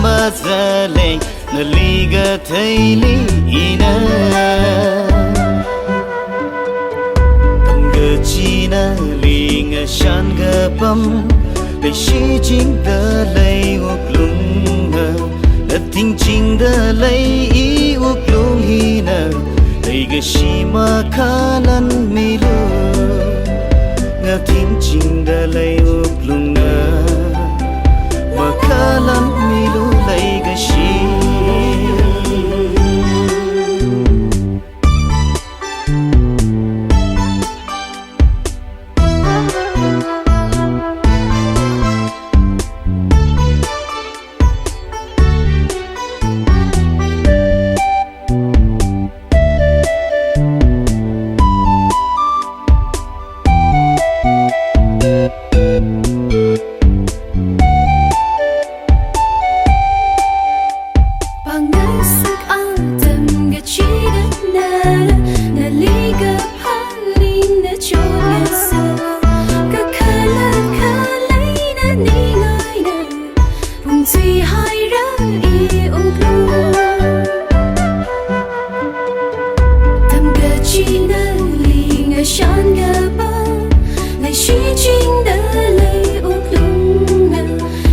mazale na liga thaili ina tamga china linga shanga pam để shi chingdalei uklung Ngathing chingdalei uklung hina Leiga shima kalan milu Ngathing chingdalei uklung makalan milu leiga shi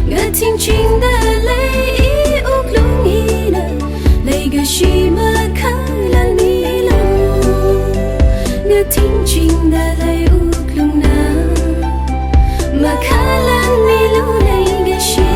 Ngathing chingdalei uklung hina Leiga shima kalan milu Ngathing chingdalei uklung makalan milu leiga shi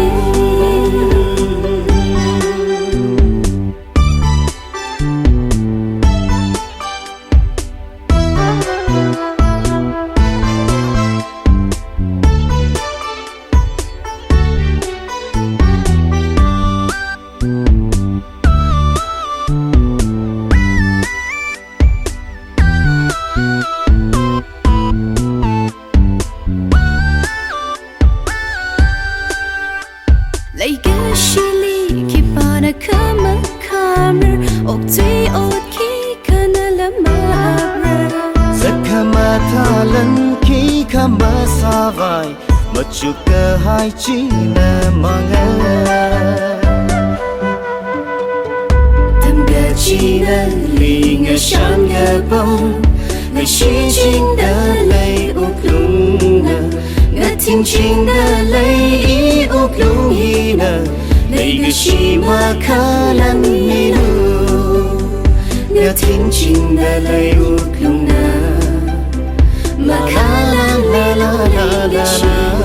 Leiga shili kipana kama kamar Okti otki kana lama abrar Zakama talan ki kama savai Machuka hai china manga Tamga china linga shanga bam Ngai shi chingdalei uklung Ngathing chingdalei uklung hina Leiga shima kalan milu Ngathing chingdalei uklung makalan la la la la la